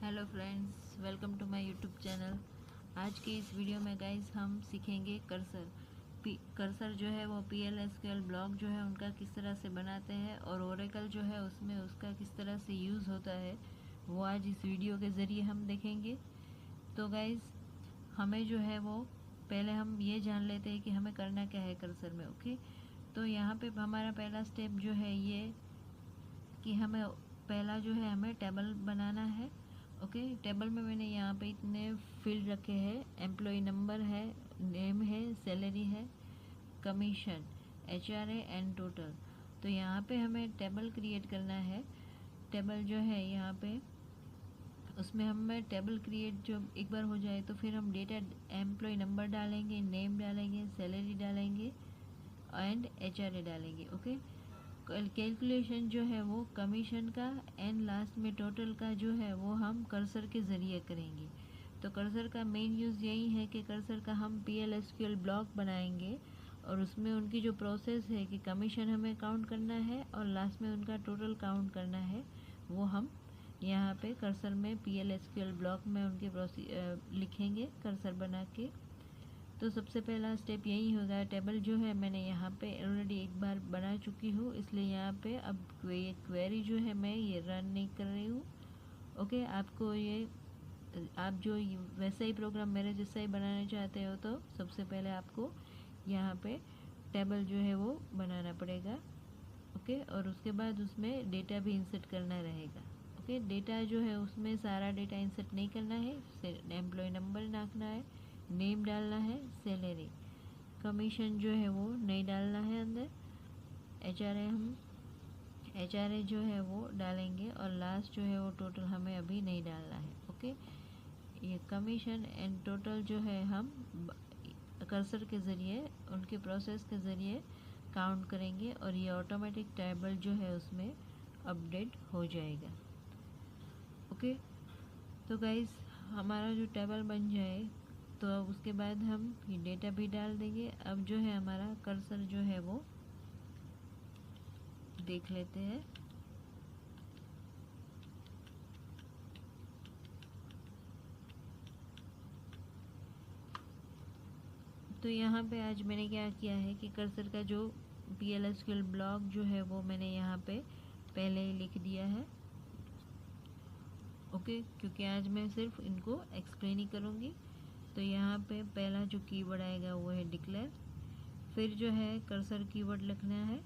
Hello friends, welcome to my YouTube channel. आज के इस वीडियो में गाइस हम सीखेंगे कर्सर जो है वो PL/SQL ब्लॉक जो है उनका किस तरह से बनाते हैं और ओरेकल जो है उसमें उसका किस तरह से यूज़ होता है वो आज इस वीडियो के ज़रिए हम देखेंगे। तो गाइस हमें जो है वो पहले हम ये जान लेते हैं कि हमें करना क्या है कर्सर में। ओके, तो यहाँ पे हमारा पहला स्टेप जो है ये कि हमें पहला जो है हमें टेबल बनाना है। ओके, टेबल में मैंने यहाँ पे इतने फील्ड रखे हैं। एम्प्लॉय नंबर है, नेम है, सैलरी है, कमीशन, HRA एंड टोटल। तो यहाँ पे हमें टेबल क्रिएट करना है। टेबल जो है यहाँ पे उसमें हमें टेबल क्रिएट जो एक बार हो जाए तो फिर हम डेटा एम्प्लॉय नंबर डालेंगे, नेम डालेंगे, सैलरी डालेंगे एंड HRA डालेंगे। ओके, कैलकुलेशन जो है वो कमीशन का एंड लास्ट में टोटल का जो है वो हम कर्सर के ज़रिए करेंगे। तो कर्सर का मेन यूज़ यही है कि कर्सर का हम PL/SQL ब्लॉक बनाएंगे और उसमें उनकी जो प्रोसेस है कि कमीशन हमें काउंट करना है और लास्ट में उनका टोटल काउंट करना है, वो हम यहाँ पे कर्सर में PL/SQL ब्लॉक में उनके लिखेंगे कर्सर बना के। तो सबसे पहला स्टेप यही होगा। टेबल जो है मैंने यहाँ पे ऑलरेडी एक बार बना चुकी हूँ, इसलिए यहाँ पे अब ये क्वेरी जो है मैं ये रन नहीं कर रही हूँ। ओके, आपको ये आप जो वैसा ही प्रोग्राम मेरे जैसा ही बनाना चाहते हो तो सबसे पहले आपको यहाँ पे टेबल जो है वो बनाना पड़ेगा। ओके, और उसके बाद उसमें डेटा भी इंसर्ट करना रहेगा। ओके, डेटा जो है उसमें सारा डेटा इंसर्ट नहीं करना है। एम्प्लॉय नंबर नाखना है, नेम डालना है, सैलरी, कमीशन जो है वो नहीं डालना है अंदर, HRA जो है वो डालेंगे और लास्ट जो है वो टोटल हमें अभी नहीं डालना है। ओके, ये कमीशन एंड टोटल जो है हम कर्सर के ज़रिए उनके प्रोसेस के ज़रिए काउंट करेंगे और ये ऑटोमेटिक टेबल जो है उसमें अपडेट हो जाएगा। ओके, तो गाइस हमारा जो टेबल बन जाए तो अब उसके बाद हम ये डेटा भी डाल देंगे। अब जो है हमारा कर्सर जो है वो देख लेते हैं। तो यहाँ पे आज मैंने क्या किया है कि कर्सर का जो PL/SQL ब्लॉक जो है वो मैंने यहाँ पे पहले ही लिख दिया है। ओके, क्योंकि आज मैं सिर्फ इनको एक्सप्लेन ही करूँगी। तो यहाँ पे पहला जो कीवर्ड आएगा वो है डिक्लेयर। फिर जो है कर्सर कीवर्ड लिखना है।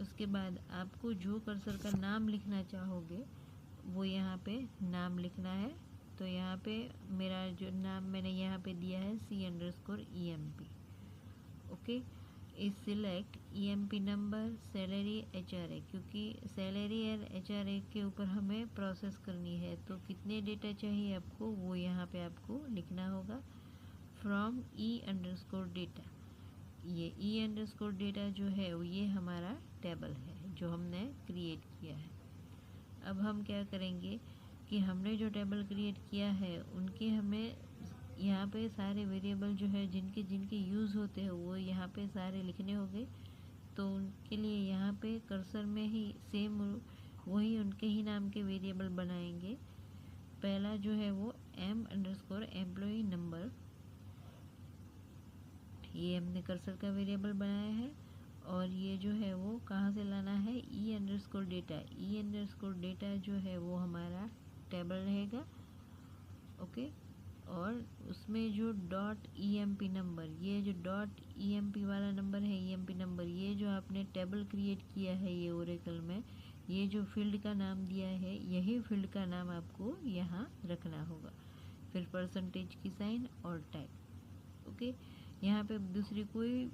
उसके बाद आपको जो कर्सर का नाम लिखना चाहोगे वो यहाँ पे नाम लिखना है। तो यहाँ पे मेरा जो नाम मैंने यहाँ पे दिया है C_EMP। ओके, इस select EMP number, salary, HRA, क्योंकि सैलरी और HRA के ऊपर हमें प्रोसेस करनी है। तो कितने डेटा चाहिए आपको वो यहाँ पे आपको लिखना होगा। फ्रॉम E_data, ये E_data जो है ये हमारा टेबल है जो हमने क्रिएट किया है। अब हम क्या करेंगे कि हमने जो टेबल क्रिएट किया है उनके हमें यहाँ पे सारे वेरिएबल जो है जिनके जिनके यूज़ होते हैं वो यहाँ पे सारे लिखने होंगे। तो उनके लिए यहाँ पे कर्सर में ही सेम वही उनके ही नाम के वेरिएबल बनाएंगे। पहला जो है वो M_employee नंबर, ये हमने कर्सर का वेरिएबल बनाया है। और ये जो है वो कहाँ से लाना है, E_data। E_data जो है वो हमारा टेबल रहेगा। ओके, और उसमें जो .emp नंबर, ये जो .emp वाला नंबर है, EMP नंबर, ये जो आपने टेबल क्रिएट किया है ये ओरेकल में, ये जो फील्ड का नाम दिया है यही फील्ड का नाम आपको यहाँ रखना होगा। फिर परसेंटेज की साइन और टाइप। ओके, यहाँ पे दूसरी कोई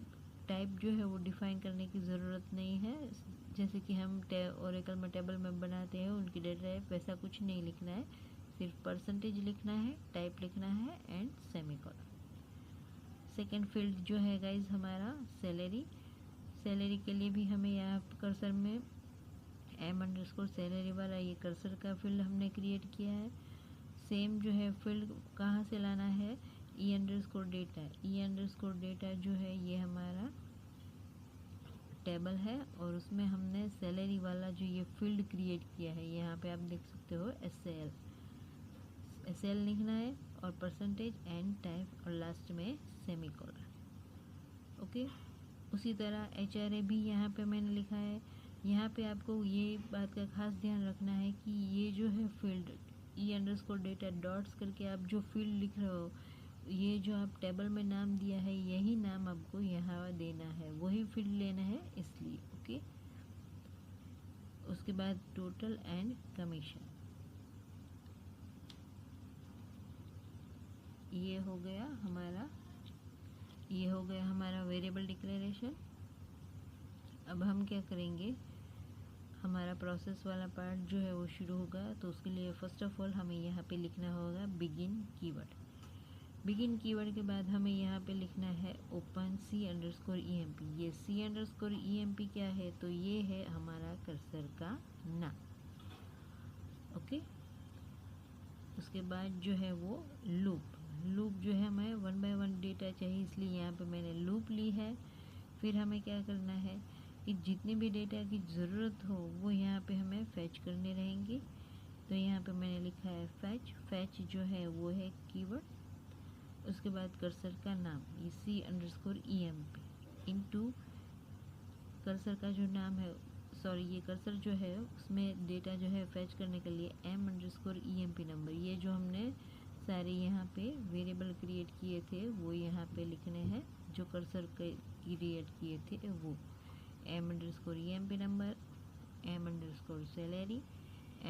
टाइप जो है वो डिफ़ाइन करने की ज़रूरत नहीं है। जैसे कि हम ओरेकल में टेबल में बनाते हैं उनकी डेटा टाइप, वैसा कुछ नहीं लिखना है। सिर्फ परसेंटेज लिखना है, टाइप लिखना है एंड सेमीकोलन। सेकेंड फील्ड जो है गाइज हमारा सैलरी। सैलरी के लिए भी हमें यहाँ कर्सर में M_सैलरी वाला ये कर्सर का फील्ड हमने क्रिएट किया है। सेम जो है फील्ड कहाँ से लाना है, E_data। E_data जो है ये हमारा टेबल है और उसमें हमने सैलरी वाला जो ये फील्ड क्रिएट किया है, यहाँ पे आप देख सकते हो SAL। सेल लिखना है और परसेंटेज एंड टाइप और लास्ट में सेमीकोलन। ओके, उसी तरह HRA भी यहाँ पे मैंने लिखा है। यहाँ पे आपको ये बात का खास ध्यान रखना है कि ये जो है फील्ड E_data डॉट्स करके आप जो फील्ड लिख रहे हो, ये जो आप टेबल में नाम दिया है यही नाम आपको यहाँ देना है, वही फील्ड लेना है इसलिए। ओके, उसके बाद टोटल एंड कमीशन, ये हो गया हमारा वेरिएबल डिक्लेरेशन। अब हम क्या करेंगे, हमारा प्रोसेस वाला पार्ट जो है वो शुरू होगा। तो उसके लिए फर्स्ट ऑफ ऑल हमें यहाँ पे लिखना होगा बिगिन कीवर्ड। बिगिन कीवर्ड के बाद हमें यहाँ पे लिखना है ओपन C_EMP। ये C_EMP क्या है, तो ये है हमारा कर्सर का नाम। ओके, उसके बाद जो है वो लूप जो है हमें 1 by 1 डेटा चाहिए, इसलिए यहाँ पे मैंने लूप ली है। फिर हमें क्या करना है कि जितने भी डेटा की ज़रूरत हो वो यहाँ पे हमें फैच करने रहेंगे। तो यहाँ पे मैंने लिखा है फैच जो है वो है कीवर्ड। उसके बाद कर्सर का नाम ये C_EMP इनटू कर्सर का जो नाम है, सॉरी ये कर्सर जो है उसमें डेटा जो है फैच करने के लिए M_EMP नंबर, ये जो हमने सारे यहाँ पे वेरिएबल क्रिएट किए थे वो यहाँ पे लिखने हैं, जो कर्सर क्रिएट किए थे वो M_EMP नंबर, M_salary,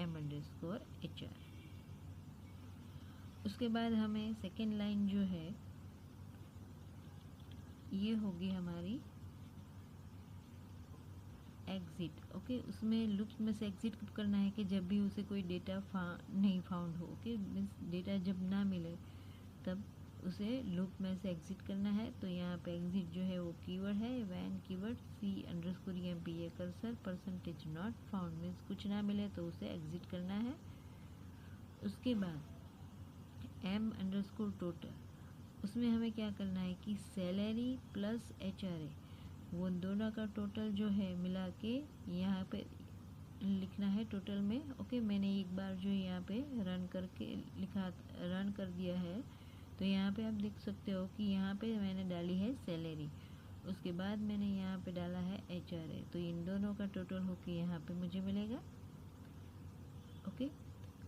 M_HR। उसके बाद हमें सेकेंड लाइन जो है ये होगी हमारी एग्जिट। ओके, उसमें लूप में से एग्जिट कब करना है कि जब भी उसे कोई डेटा नहीं फाउंड हो। ओके, मीन्स डेटा जब ना मिले तब उसे लूप में से एग्जिट करना है। तो यहाँ पे एग्जिट जो है वो कीवर्ड है, वैन कीवर्ड C_EMP ये cursor percentage not found, means कुछ ना मिले तो उसे एग्जिट करना है। उसके बाद M_total, उसमें हमें क्या करना है कि सैलरी प्लस HRA वो दोनों का टोटल जो है मिला के यहाँ पे लिखना है टोटल में। ओके, मैंने एक बार जो यहाँ पे रन कर दिया है। तो यहाँ पे आप देख सकते हो कि यहाँ पे मैंने डाली है सैलरी, उसके बाद मैंने यहाँ पे डाला है HRA, तो इन दोनों का टोटल होके यहाँ पे मुझे मिलेगा। ओके,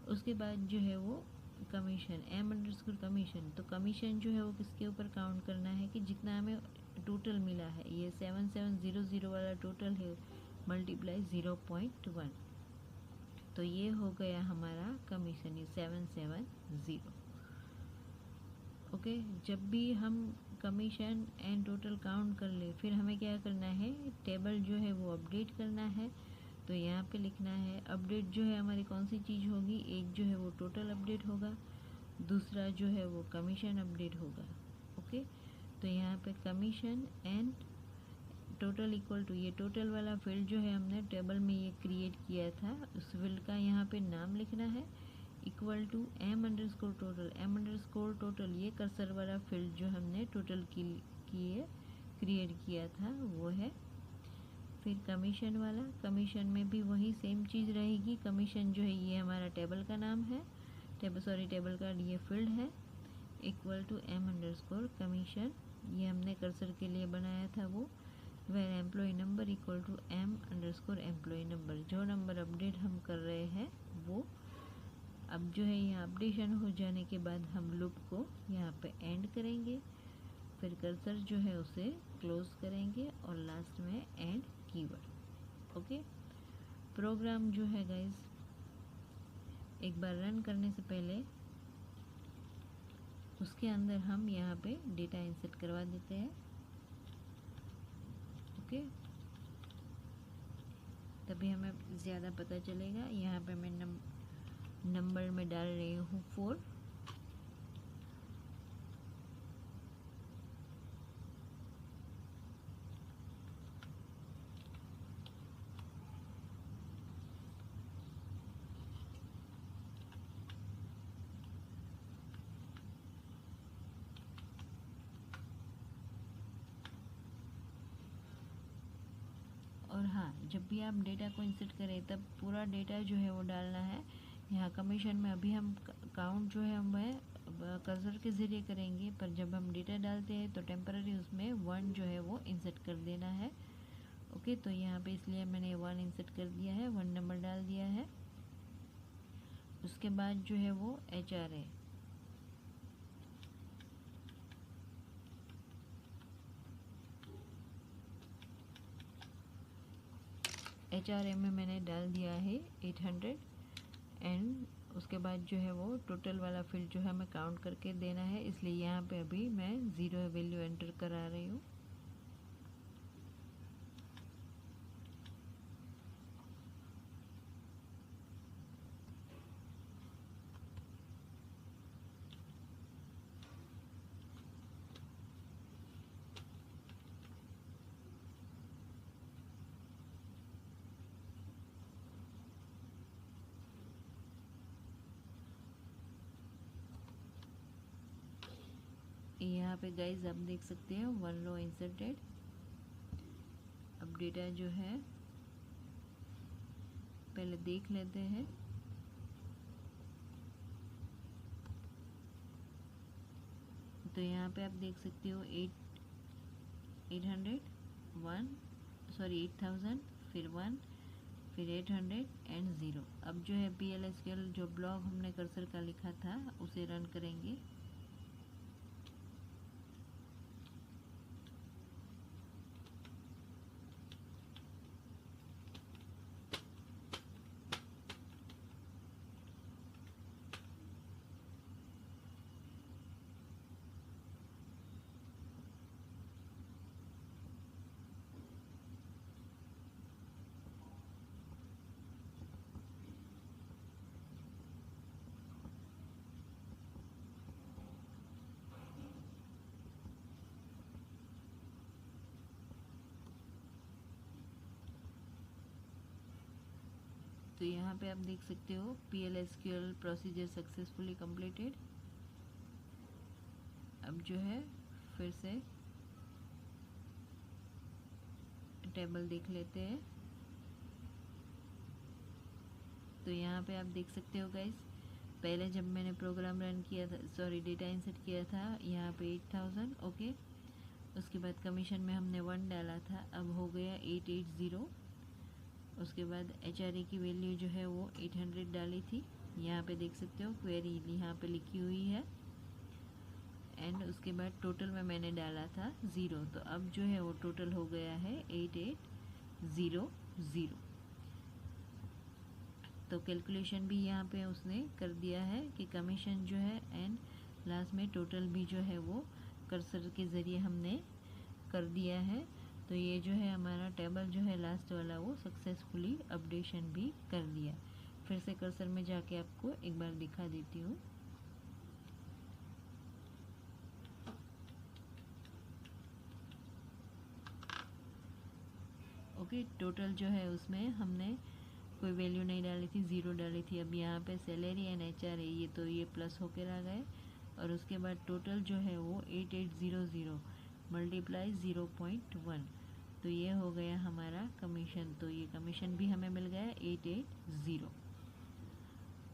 उसके बाद जो है वो कमीशन M_कमीशन, तो कमीशन जो है वो किसके ऊपर काउंट करना है कि जितना हमें टोटल मिला है, ये 7700 वाला टोटल है मल्टीप्लाई 0.1, तो ये हो गया हमारा कमीशन, ये 770। ओके, जब भी हम कमीशन एंड टोटल काउंट कर ले फिर हमें क्या करना है, टेबल जो है वो अपडेट करना है। तो यहाँ पे लिखना है अपडेट जो है हमारी कौन सी चीज़ होगी, एक जो है वो टोटल अपडेट होगा, दूसरा जो है वो कमीशन अपडेट होगा। ओके, तो यहाँ पे commission and total equal to ये टोटल वाला फील्ड जो है हमने टेबल में ये क्रिएट किया था, उस फील्ड का यहाँ पे नाम लिखना है, इक्वल टू M_total ये कर्सर वाला फील्ड जो हमने टोटल क्रिएट किया था वो है। फिर कमीशन वाला, कमीशन में भी वही सेम चीज़ रहेगी। कमीशन जो है ये हमारा टेबल का नाम है, टेबल का ये फील्ड है, इक्वल टू M_कमीशन ये हमने कर्सर के लिए बनाया था वो, where employee number equal to M employee number, जो नंबर अपडेट हम कर रहे हैं वो अब जो है यहाँ अपडेशन हो जाने के बाद हम लूप को यहाँ पे एंड करेंगे, फिर कर्सर जो है उसे क्लोज करेंगे और लास्ट में एंड कीवर्ड। ओके, प्रोग्राम जो है गाइस एक बार रन करने से पहले उसके अंदर हम यहाँ पे डेटा इंसर्ट करवा देते हैं। ओके, तभी हमें ज़्यादा पता चलेगा। यहाँ पे मैं नंबर में डाल रही हूँ 4, और हाँ, जब भी आप डेटा को इंसर्ट करें तब पूरा डेटा जो है वो डालना है, यहाँ कमीशन में अभी हम काउंट जो है वह कर्सर के ज़रिए करेंगे, पर जब हम डेटा डालते हैं तो टेम्पररी उसमें 1 जो है वो इंसर्ट कर देना है। ओके, तो यहाँ पे इसलिए मैंने 1 इंसर्ट कर दिया है, 1 नंबर डाल दिया है। उसके बाद जो है वो HRA, HRA में मैंने डाल दिया है 800 एंड उसके बाद जो है वो टोटल वाला फील्ड जो है हमें काउंट करके देना है, इसलिए यहाँ पे अभी मैं 0 वैल्यू एंटर करा रही हूँ। यहाँ पे गाइज आप देख सकते हो 1 रो इंसर्टेड। अब डेटा जो है पहले देख लेते हैं। तो यहाँ पे आप देख सकते हो 800 1 सॉरी 8000 फिर 1 फिर 800 एंड 0। अब जो है PLSQL जो ब्लॉक हमने कर्सर का लिखा था उसे रन करेंगे। तो यहाँ पे आप देख सकते हो PLSQL प्रोसीजर सक्सेसफुली कंप्लीटेड। अब जो है फिर से टेबल देख लेते हैं। तो यहाँ पे आप देख सकते हो गाइस, पहले जब मैंने प्रोग्राम रन किया था, सॉरी डेटा इंसर्ट किया था यहाँ पे 8000। ओके, उसके बाद कमीशन में हमने 1 डाला था, अब हो गया 880। उसके बाद HRA की वैल्यू जो है वो 800 डाली थी, यहाँ पे देख सकते हो क्वेरी यहाँ पे लिखी हुई है। एंड उसके बाद टोटल में मैंने डाला था 0, तो अब जो है वो टोटल हो गया है 8800। तो कैलकुलेशन भी यहाँ पे उसने कर दिया है कि कमीशन जो है एंड लास्ट में टोटल भी जो है वो कर्सर के ज़रिए हमने कर दिया है। तो ये जो है हमारा टेबल जो है लास्ट वाला वो सक्सेसफुली अपडेशन भी कर दिया। फिर से कर्सर में जाके आपको एक बार दिखा देती हूँ। ओके, टोटल जो है उसमें हमने कोई वैल्यू नहीं डाली थी, 0 डाली थी। अब यहाँ पे सैलरी एंड HRA ये तो ये प्लस होकर आ गए, और उसके बाद टोटल जो है वो 8800 मल्टीप्लाई 0.1, तो ये हो गया हमारा कमीशन। तो ये कमीशन भी हमें मिल गया 880।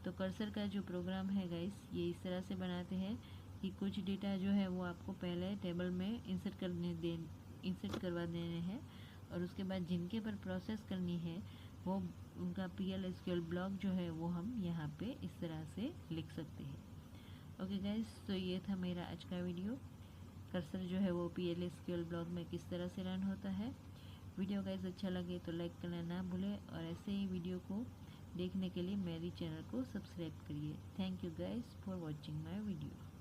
तो कर्सर का जो प्रोग्राम है गाइस, ये इस तरह से बनाते हैं कि कुछ डेटा जो है वो आपको पहले टेबल में इंसर्ट करवा देने हैं, और उसके बाद जिनके पर प्रोसेस करनी है वो उनका PLSQL ब्लॉक जो है वो हम यहाँ पे इस तरह से लिख सकते हैं। ओके गाइस, तो ये था मेरा आज का वीडियो। कर्सर जो है वो PLSQL ब्लॉक में किस तरह से रन होता है। वीडियो गाइस अच्छा लगे तो लाइक करना ना भूलें, और ऐसे ही वीडियो को देखने के लिए मेरी चैनल को सब्सक्राइब करिए। Thank you guys for watching my video.